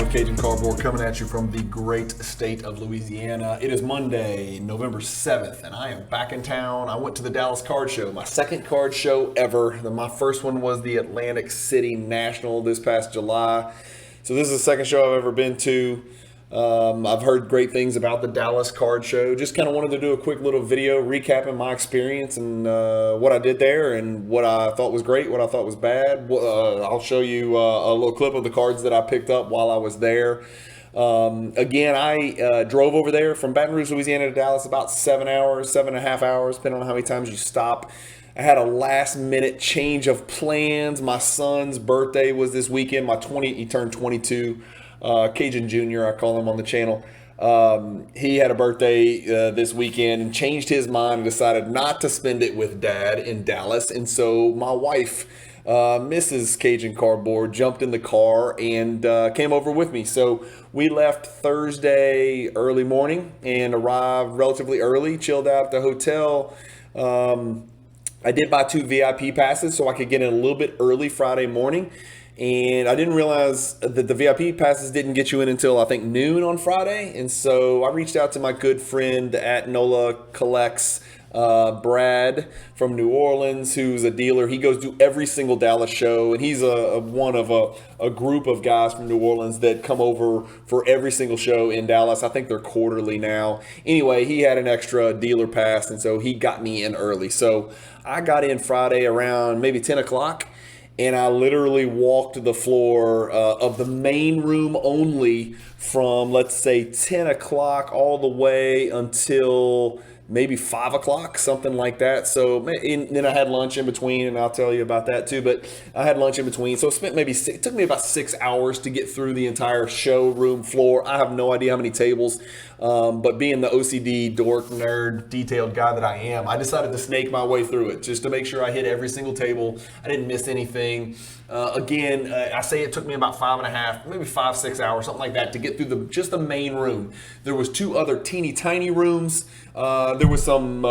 of Cajun Cardboard coming at you from the great state of Louisiana. It is Monday, November 7th, and I am back in town. I went to the Dallas Card Show, my second card show ever. My first one was the Atlantic City National this past July. So this is the second show I've ever been to. I've heard great things about the Dallas Card Show. Just kind of wanted to do a quick little video recapping my experience and what I did there and what I thought was great, what I thought was bad. I'll show you a little clip of the cards that I picked up while I was there. Again, I drove over there from Baton Rouge, Louisiana to Dallas about 7 hours, 7.5 hours, depending on how many times you stop. I had a last minute change of plans. My son's birthday was this weekend. He turned 22. Cajun Jr., I call him on the channel. He had a birthday this weekend and changed his mind and decided not to spend it with Dad in Dallas. And so my wife, Mrs. Cajun Cardboard, jumped in the car and came over with me. So we left Thursday early morning and arrived relatively early, chilled out at the hotel. I did buy 2 VIP passes so I could get in a little bit early Friday morning. And I didn't realize that the VIP passes didn't get you in until I think noon on Friday. And so I reached out to my good friend at NOLA Collects, Brad from New Orleans, who's a dealer. He goes to every single Dallas show, and he's one of a group of guys from New Orleans that come over for every single show in Dallas. I think they're quarterly now. Anyway, he had an extra dealer pass, and so he got me in early. So I got in Friday around maybe 10 o'clock. And I literally walked the floor of the main room only from, let's say, 10 o'clock all the way until maybe 5 o'clock, something like that. So then I had lunch in between, and I'll tell you about that too. But I had lunch in between. So it took me about 6 hours to get through the entire showroom floor. I have no idea how many tables. But being the OCD, dork, nerd, detailed guy that I am, I decided to snake my way through it just to make sure I hit every single table. I didn't miss anything. I say it took me about 5.5, maybe 5-6 hours, something like that, to get through just the main room. There was 2 other teeny tiny rooms. There was some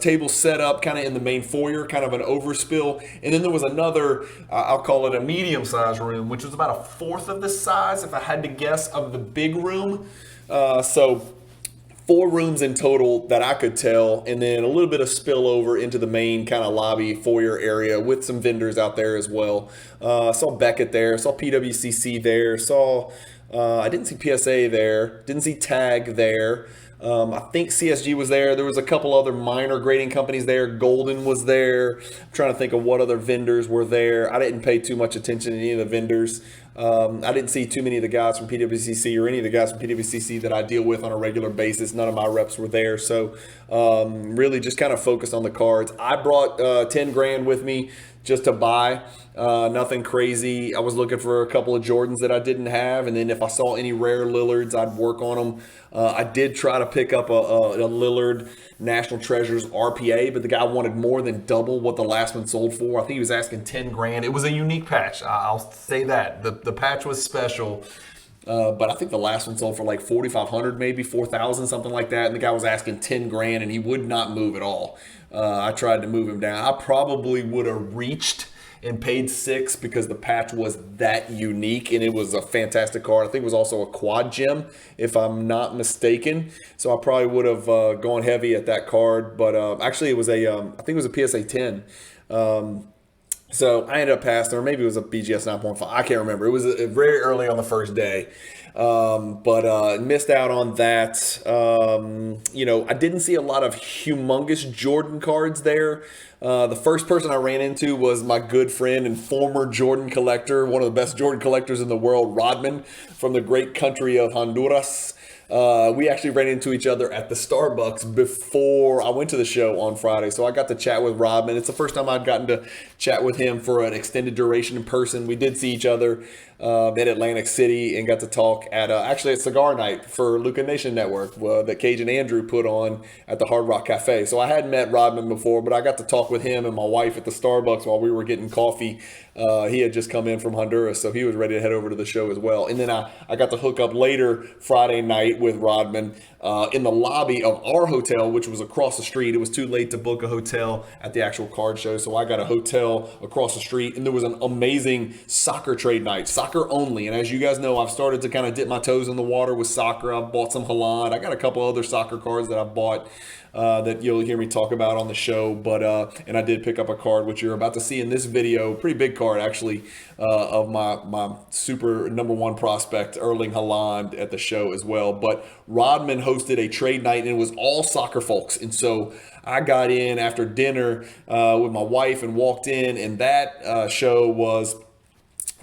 tables set up kind of in the main foyer, kind of an overspill. And then there was another, I'll call it a medium-sized room, which was about 1/4 of the size, if I had to guess, of the big room. So 4 rooms in total that I could tell, and then a little bit of spillover into the main kind of lobby foyer area with some vendors out there as well. Saw Beckett there, saw PWCC there, I didn't see PSA there, didn't see Tag there. I think CSG was there. There was a couple other minor grading companies there. Golden was there. I'm trying to think of what other vendors were there. I didn't pay too much attention to any of the vendors. I didn't see too many of the guys from PWCC or any of the guys from PWCC that I deal with on a regular basis. None of my reps were there. So really just kind of focused on the cards. I brought 10 grand with me just to buy. Nothing crazy. I was looking for a couple of Jordans that I didn't have, and then if I saw any rare Lillards, I'd work on them. I did try to pick up a Lillard National Treasures RPA, but the guy wanted more than double what the last one sold for. I think he was asking 10 grand. It was a unique patch. I'll say that. The patch was special. But I think the last one sold for like 4,500, maybe 4,000, something like that. And the guy was asking 10 grand, and he would not move at all. I tried to move him down. I probably would have reached and paid 6 because the patch was that unique, and it was a fantastic card. I think it was also a quad gem, if I'm not mistaken. So I probably would have gone heavy at that card. But actually, it was I think it was a PSA 10. So I ended up passing, or maybe it was a BGS 9.5. I can't remember. It was very early on the first day. But missed out on that. I didn't see a lot of humongous Jordan cards there. The first person I ran into was my good friend and former Jordan collector, one of the best Jordan collectors in the world, Rodman, from the great country of Honduras. We actually ran into each other at the Starbucks before I went to the show on Friday. So I got to chat with Rodman. It's the first time I'd gotten to chat with him for an extended duration in person. We did see each other in Atlantic City and got to talk at actually a cigar night for Luka Nation Network that Cajun Andrew put on at the Hard Rock Cafe. So I hadn't met Rodman before, but I got to talk with him and my wife at the Starbucks while we were getting coffee. He had just come in from Honduras, so he was ready to head over to the show as well. And then I got to hook up later Friday night night with Rodman in the lobby of our hotel, which was across the street. It was too late to book a hotel at the actual card show, so I got a hotel across the street, and there was an amazing soccer trade night, soccer only. And as you guys know, I've started to kind of dip my toes in the water with soccer. I've bought some Haaland. I got a couple other soccer cards that I've bought that you'll hear me talk about on the show. But and I did pick up a card, which you're about to see in this video, pretty big card actually, of my super #1 prospect, Erling Haaland, at the show as well. But Rodman hosted a trade night, and it was all soccer folks. And so I got in after dinner with my wife and walked in, and that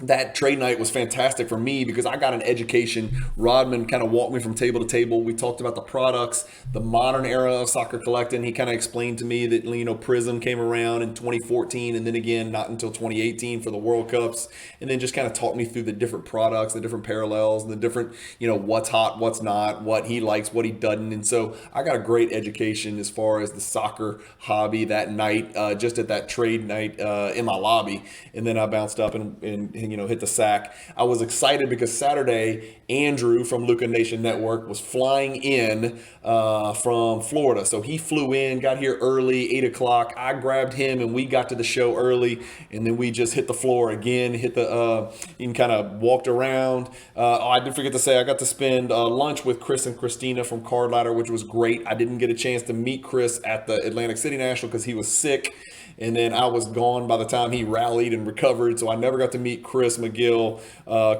that trade night was fantastic for me because I got an education. Rodman kind of walked me from table to table. We talked about the products, the modern era of soccer collecting. He kind of explained to me that, you know, Prism came around in 2014 and then again not until 2018 for the World Cups, and then just kind of taught me through the different products, the different parallels, the different, you know, what's hot, what's not, what he likes, what he doesn't. And so I got a great education as far as the soccer hobby that night, just at that trade night in my lobby. And then I bounced up and you know, hit the sack. I was excited because Saturday, Andrew from Luka Nation Network was flying in from Florida. So he flew in, got here early, 8 o'clock. I grabbed him and we got to the show early, and then we just hit the floor again, hit the, and kind of walked around. I did forget to say, I got to spend lunch with Chris and Christina from Card Ladder, which was great. I didn't get a chance to meet Chris at the Atlantic City National because he was sick. And then I was gone by the time he rallied and recovered. So I never got to meet Chris McGill,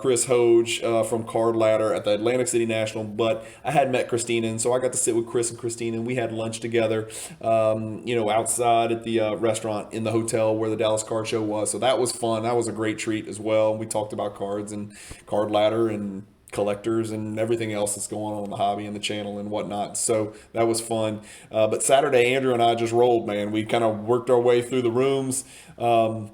Chris Hoge from Card Ladder at the Atlantic City National. But I had met Christina, and so I got to sit with Chris and Christina, and we had lunch together, you know, outside at the restaurant in the hotel where the Dallas Card Show was. So that was fun. That was a great treat as well. We talked about cards and Card Ladder and collectors and everything else that's going on in the hobby and the channel and whatnot. So that was fun. But Saturday, Andrew and I just rolled, man. We kind of worked our way through the rooms, kind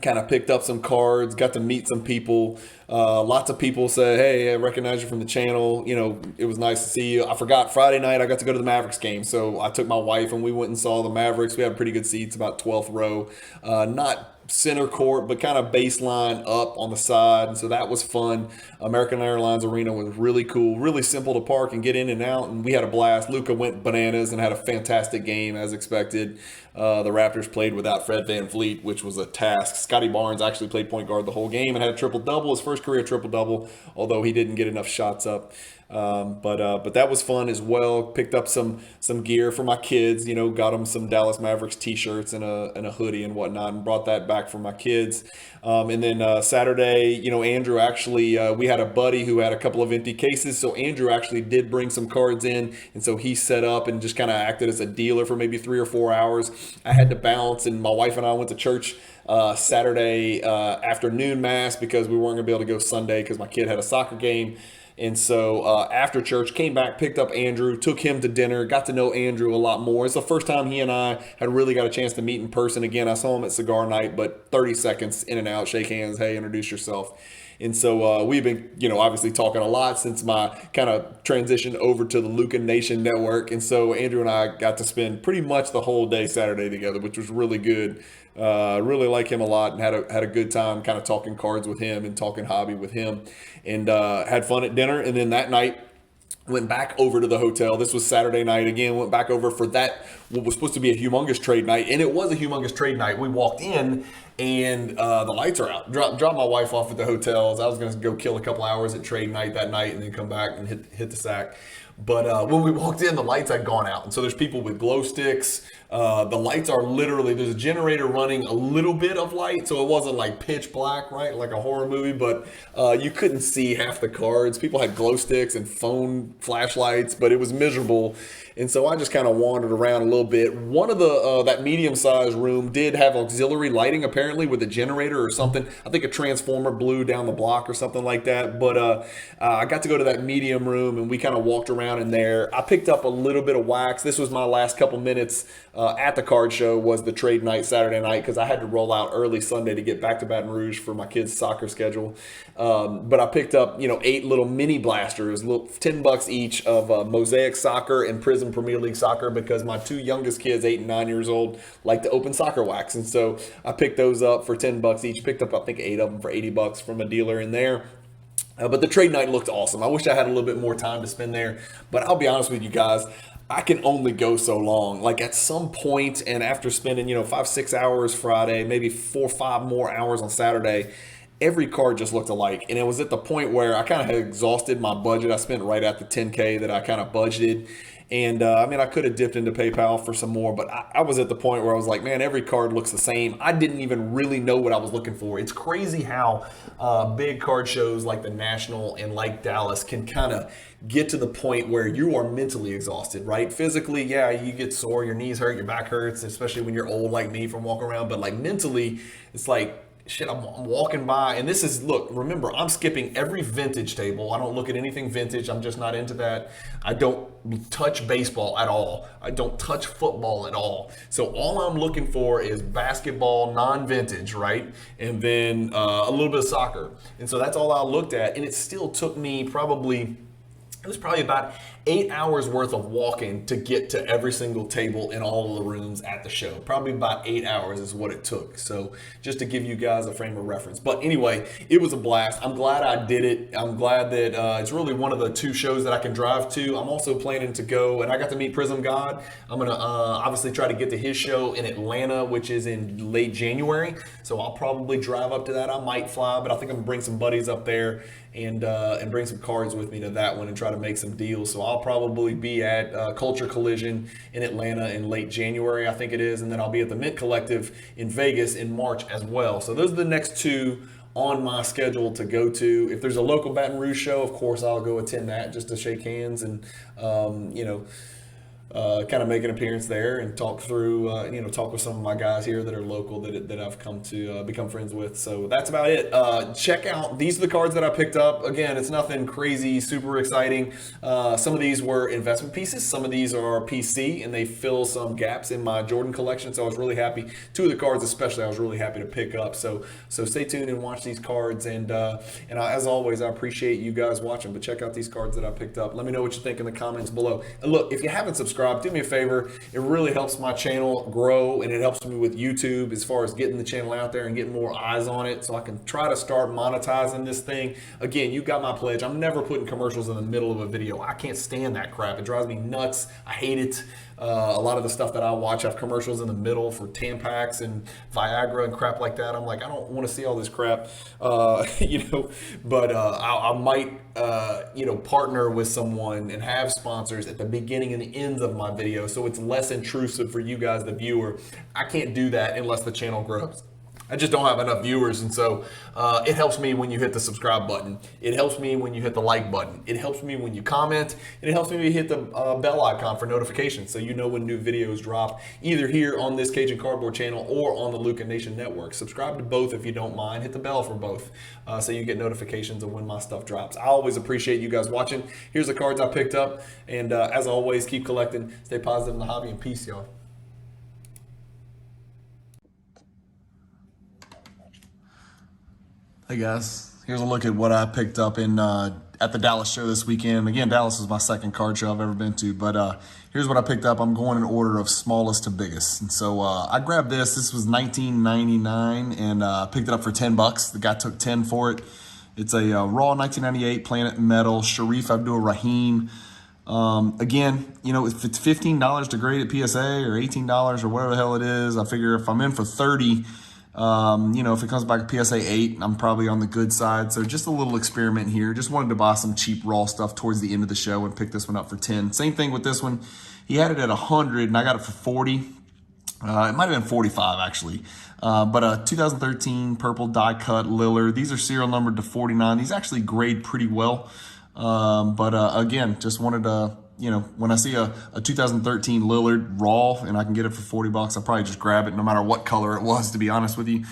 of picked up some cards, got to meet some people. Lots of people said, hey, I recognize you from the channel. You know, it was nice to see you. I forgot Friday night, I got to go to the Mavericks game. So I took my wife and we went and saw the Mavericks. We had pretty good seats, about 12th row. Not center court, but kind of baseline up on the side. And so that was fun. American Airlines Arena was really cool, really simple to park and get in and out. And we had a blast. Luka went bananas and had a fantastic game as expected. The Raptors played without Fred VanVleet, which was a task. Scotty Barnes actually played point guard the whole game and had a triple-double, his first career triple-double, although he didn't get enough shots up. But that was fun as well. Picked up some gear for my kids, you know, got them some Dallas Mavericks t-shirts and a hoodie and whatnot, and brought that back for my kids. And then Saturday, you know, Andrew actually, we had a buddy who had a couple of empty cases. So Andrew actually did bring some cards in. And so he set up and just kind of acted as a dealer for maybe 3 or 4 hours. I had to bounce, and my wife and I went to church Saturday afternoon mass because we weren't gonna be able to go Sunday because my kid had a soccer game. And so after church, came back, picked up Andrew, took him to dinner, got to know Andrew a lot more. It's the first time he and I had really got a chance to meet in person again. I saw him at cigar night, but 30 seconds in and out, shake hands, hey, introduce yourself. And so we've been, you know, obviously talking a lot since my kind of transition over to the Luka Nation Network. And so Andrew and I got to spend pretty much the whole day Saturday together, which was really good. Really like him a lot and had a good time kind of talking cards with him and talking hobby with him, and had fun at dinner. And then that night went back over to the hotel. This was Saturday night again, went back over for that, what was supposed to be a humongous trade night. And it was a humongous trade night. We walked in and the lights are out. Dropped my wife off at the hotels. I was going to go kill a couple hours at trade night that night and then come back and hit the sack. But when we walked in, the lights had gone out. And so there's people with glow sticks. The lights are literally, there's a generator running a little bit of light. So it wasn't like pitch black, right? Like a horror movie, but you couldn't see half the cards. People had glow sticks and phone flashlights, but it was miserable. And so I just kind of wandered around a little bit. One of the, that medium-sized room did have auxiliary lighting, apparently, with a generator or something. I think a transformer blew down the block or something like that. But I got to go to that medium room, and we kind of walked around in there. I picked up a little bit of wax. This was my last couple minutes at the card show, was the trade night Saturday night, because I had to roll out early Sunday to get back to Baton Rouge for my kids' soccer schedule. But I picked up, 8 little mini blasters, $10 each of Mosaic Soccer and Prism Premier League Soccer, because my 2 youngest kids, 8 and 9 years old, like to open soccer wax. And so I picked those up for $10 each. Picked up, I think, 8 of them for $80 from a dealer in there. But the trade night looked awesome. I wish I had a little bit more time to spend there. But I'll be honest with you guys, I can only go so long. Like at some point, and after spending, 5-6 hours Friday, maybe 4 or 5 more hours on Saturday, every card just looked alike. And it was at the point where I kind of had exhausted my budget. I spent right at the 10K that I kind of budgeted. And I could have dipped into PayPal for some more, but I was at the point where I was like, man, every card looks the same. I didn't even really know what I was looking for. It's crazy how big card shows like the National and like Dallas can kind of get to the point where you are mentally exhausted, right? Physically, yeah, you get sore, your knees hurt, your back hurts, especially when you're old like me from walking around. But like mentally, it's like, shit, I'm walking by, and this is, look, remember, I'm skipping every vintage table. I don't look at anything vintage. I'm just not into that. I don't touch baseball at all. I don't touch football at all. So all I'm looking for is basketball, non-vintage, right? And then a little bit of soccer. And so that's all I looked at, and it still took me it was probably about 8 hours worth of walking to get to every single table in all of the rooms at the show. Probably about 8 hours is what it took. So just to give you guys a frame of reference. But anyway, it was a blast. I'm glad I did it. I'm glad that it's really one of the 2 shows that I can drive to. I'm also planning to go, and I got to meet Prism God. I'm going to obviously try to get to his show in Atlanta, which is in late January. So I'll probably drive up to that. I might fly, but I think I'm going to bring some buddies up there and bring some cards with me to that one and try to make some deals. So I'll probably be at Culture Collision in Atlanta in late January, I think it is, and then I'll be at the Mint Collective in Vegas in March as well. So those are the next 2 on my schedule to go to. If there's a local Baton Rouge show, of course I'll go attend that just to shake hands and kind of make an appearance there and talk through, talk with some of my guys here that are local that I've come to become friends with. So that's about it. Check out, these are the cards that I picked up. Again, it's nothing crazy, super exciting. Some of these were investment pieces. Some of these are PC, and they fill some gaps in my Jordan collection. So I was really happy. 2 of the cards especially, I was really happy to pick up. So stay tuned and watch these cards. And as always, I appreciate you guys watching. But check out these cards that I picked up. Let me know what you think in the comments below. And look, if you haven't subscribed, do me a favor. It really helps my channel grow, and it helps me with YouTube as far as getting the channel out there and getting more eyes on it so I can try to start monetizing this thing. Again, you got my pledge. I'm never putting commercials in the middle of a video. I can't stand that crap. It drives me nuts. I hate it. A lot of the stuff that I watch have commercials in the middle for Tampax and Viagra and crap like that. I'm like, I don't want to see all this crap, but I might, partner with someone and have sponsors at the beginning and the ends of my video so it's less intrusive for you guys, the viewer. I can't do that unless the channel grows. I just don't have enough viewers, and so it helps me when you hit the subscribe button. It helps me when you hit the like button. It helps me when you comment, and it helps me when you hit the bell icon for notifications so you know when new videos drop, either here on this Cajun Cardboard channel or on the Luka Nation Network. Subscribe to both if you don't mind. Hit the bell for both so you get notifications of when my stuff drops. I always appreciate you guys watching. Here's the cards I picked up, and as always, keep collecting. Stay positive in the hobby, and peace, y'all. Hey guys, here's a look at what I picked up in at the Dallas show this weekend. Again, Dallas is my second card show I've ever been to, but here's what I picked up. I'm going in order of smallest to biggest. And so I grabbed this. This was $19.99 and picked it up for $10. The guy took 10 for it. It's a raw 1998 Planet Metal Sharif Abdul-Rahim. Again, if it's $15 to grade at PSA or $18 or whatever the hell it is, I figure if I'm in for 30, if it comes back at PSA 8, I'm probably on the good side. So just a little experiment here. Just wanted to buy some cheap raw stuff towards the end of the show and pick this one up for 10. Same thing with this one. He had it at 100 and I got it for 40. It might have been 45 actually. But a 2013 purple die cut Lillard. These are serial numbered to 49. These actually grade pretty well. Again, just wanted to, when I see a 2013 Lillard raw and I can get it for $40, I'll probably just grab it no matter what color it was, to be honest with you.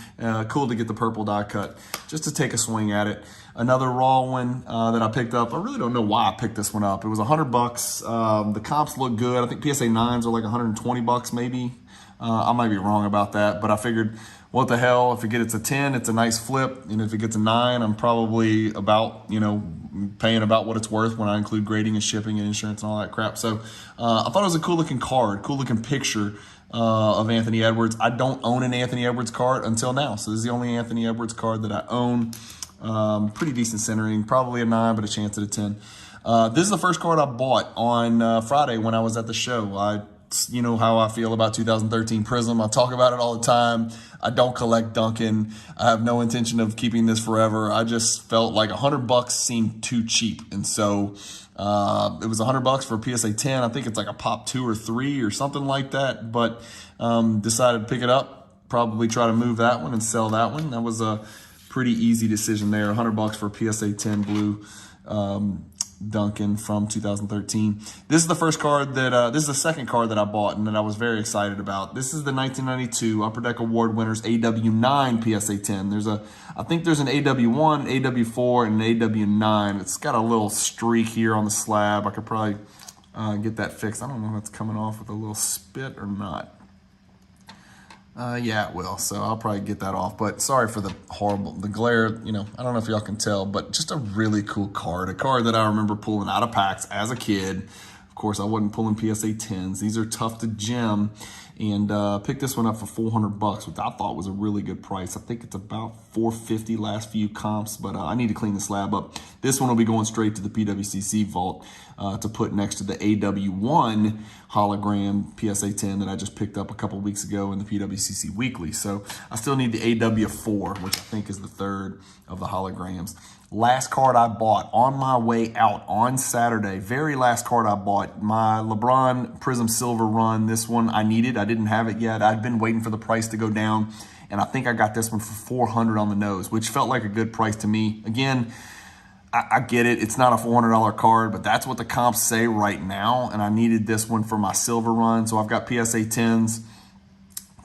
Cool to get the purple die cut just to take a swing at it. Another raw one that I picked up. I really don't know why I picked this one up. It was $100. The comps look good. I think PSA 9s are like $120 maybe. I might be wrong about that, but I figured, what the hell, if it gets a 10, it's a nice flip. And if it gets a 9, I'm probably about, paying about what it's worth when I include grading and shipping and insurance and all that crap. So I thought it was a cool looking card, cool looking picture of Anthony Edwards. I don't own an Anthony Edwards card until now. So this is the only Anthony Edwards card that I own. Pretty decent centering, probably a 9, but a chance at a 10. This is the first card I bought on Friday when I was at the show. You know how I feel about 2013 Prism. I talk about it all the time. I don't collect Duncan. I have no intention of keeping this forever. I just felt like $100 seemed too cheap. And so it was $100 for a PSA 10. I think it's like a pop 2 or 3 or something like that. But decided to pick it up, probably try to move that one and sell that one. That was a pretty easy decision there. $100 for a PSA 10 blue Duncan from 2013. This is the first card that, this is the second card that I bought and that I was very excited about. This is the 1992 Upper Deck Award winners AW9 PSA 10. I think there's an AW1, AW4, and an AW9. It's got a little streak here on the slab. I could probably get that fixed. I don't know if it's coming off with a little spit or not. Yeah, it will. So I'll probably get that off. But sorry for the glare. You know, I don't know if y'all can tell, but just a really cool card. A card that I remember pulling out of packs as a kid. Of course, I wasn't pulling PSA 10s. These are tough to gem. And picked this one up for $400, which I thought was a really good price. I think it's about $450 last few comps, but I need to clean the slab up. This one will be going straight to the PWCC vault to put next to the AW1 hologram PSA 10 that I just picked up a couple weeks ago in the PWCC Weekly. So I still need the AW4, which I think is the third of the holograms. Last card I bought on my way out on Saturday. Very last card I bought. My LeBron Prism Silver run. This one I needed. I didn't have it yet. I'd been waiting for the price to go down. And I think I got this one for $400 on the nose, which felt like a good price to me. Again, I get it. It's not a $400 card, but that's what the comps say right now. And I needed this one for my silver run. So I've got PSA 10s.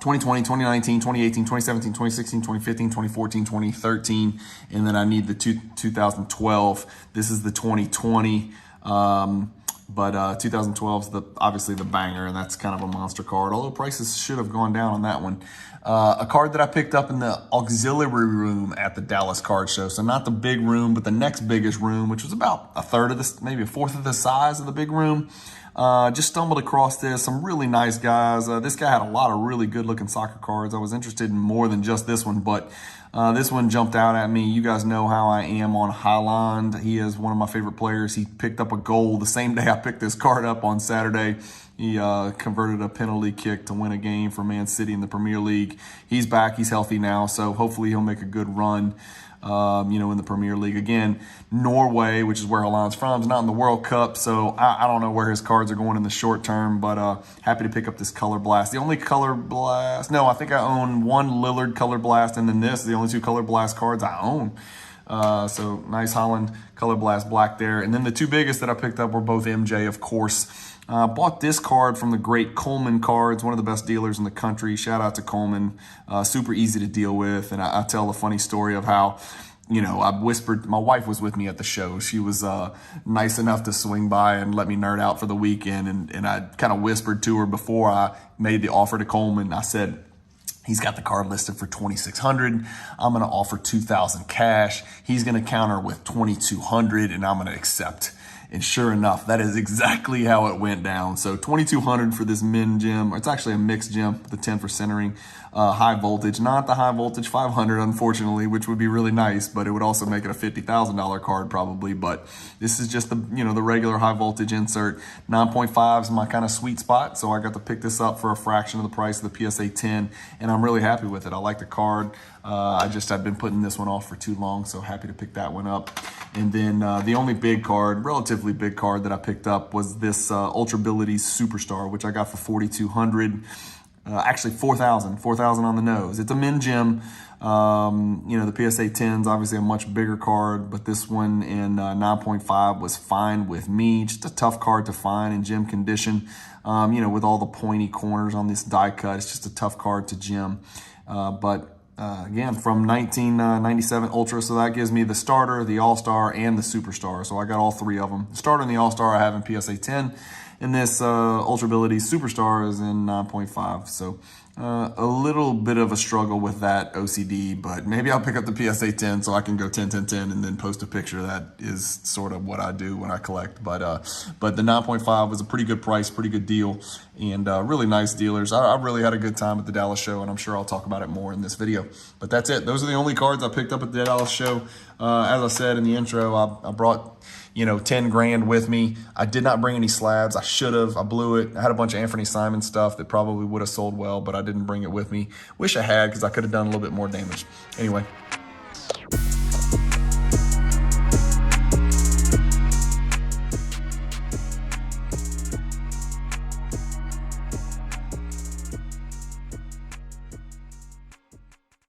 2020, 2019, 2018, 2017, 2016, 2015, 2014, 2013, and then I need the 2012. This is the 2020, but 2012 is obviously the banger, and that's kind of a monster card, although prices should have gone down on that one. A card that I picked up in the auxiliary room at the Dallas Card Show, so not the big room, but the next biggest room, which was about a third of this, maybe a fourth of the size of the big room. Just stumbled across this, some really nice guys. This guy had a lot of really good looking soccer cards. I was interested in more than just this one, but this one jumped out at me. You guys know how I am on Haaland. He is one of my favorite players. He picked up a goal the same day I picked this card up on Saturday. He converted a penalty kick to win a game for Man City in the Premier League. He's back. He's healthy now, so hopefully he'll make a good run. In the Premier League. Again, Norway, which is where Haaland's from, is not in the World Cup, so I don't know where his cards are going in the short term, but happy to pick up this Color Blast. The only Color Blast, no, I think I own one Lillard Color Blast, and then this, the only two Color Blast cards I own. So nice Haaland Color Blast Black there. And then the two biggest that I picked up were both MJ, of course. Bought this card from the great Coleman Cards, one of the best dealers in the country. Shout out to Coleman. Super easy to deal with. And I tell a funny story of how, I whispered, my wife was with me at the show. She was nice enough to swing by and let me nerd out for the weekend. And I kind of whispered to her before I made the offer to Coleman. I said, he's got the card listed for $2,600. I'm going to offer $2,000 cash. He's going to counter with $2,200, and I'm going to accept. And sure enough, that is exactly how it went down. So $2,200 for this min gem. It's actually a mixed gem, the 10 for centering. High voltage, not the high voltage 500, unfortunately, which would be really nice, but it would also make it a $50,000 card probably. But this is just the regular high voltage insert. 9.5 is my kind of sweet spot, so I got to pick this up for a fraction of the price of the PSA 10, and I'm really happy with it. I like the card. I've been putting this one off for too long, so happy to pick that one up. And then the only big card, relatively big card that I picked up was this Ultrability Superstar, which I got for $4,200. Actually $4,000 on the nose. It's a min gem. The PSA 10's obviously a much bigger card, but this one in 9.5 was fine with me. Just a tough card to find in gem condition. With all the pointy corners on this die cut, it's just a tough card to gem. Again, from 1997 Ultra, so that gives me the starter, the all-star, and the superstar. So I got all three of them. The starter and the all-star I have in PSA 10, and this Ultrability Superstar is in 9.5. So A little bit of a struggle with that OCD, but maybe I'll pick up the PSA 10 so I can go 10, 10, 10 and then post a picture. That is sort of what I do when I collect. But the 9.5 was a pretty good price, pretty good deal, and really nice dealers. I really had a good time at the Dallas show, and I'm sure I'll talk about it more in this video. But that's it. Those are the only cards I picked up at the Dallas show. As I said in the intro, I brought 10 grand with me. I did not bring any slabs. I should have. I blew it. I had a bunch of Anthony Simon stuff that probably would have sold well, but I didn't bring it with me. Wish I had, because I could have done a little bit more damage. Anyway,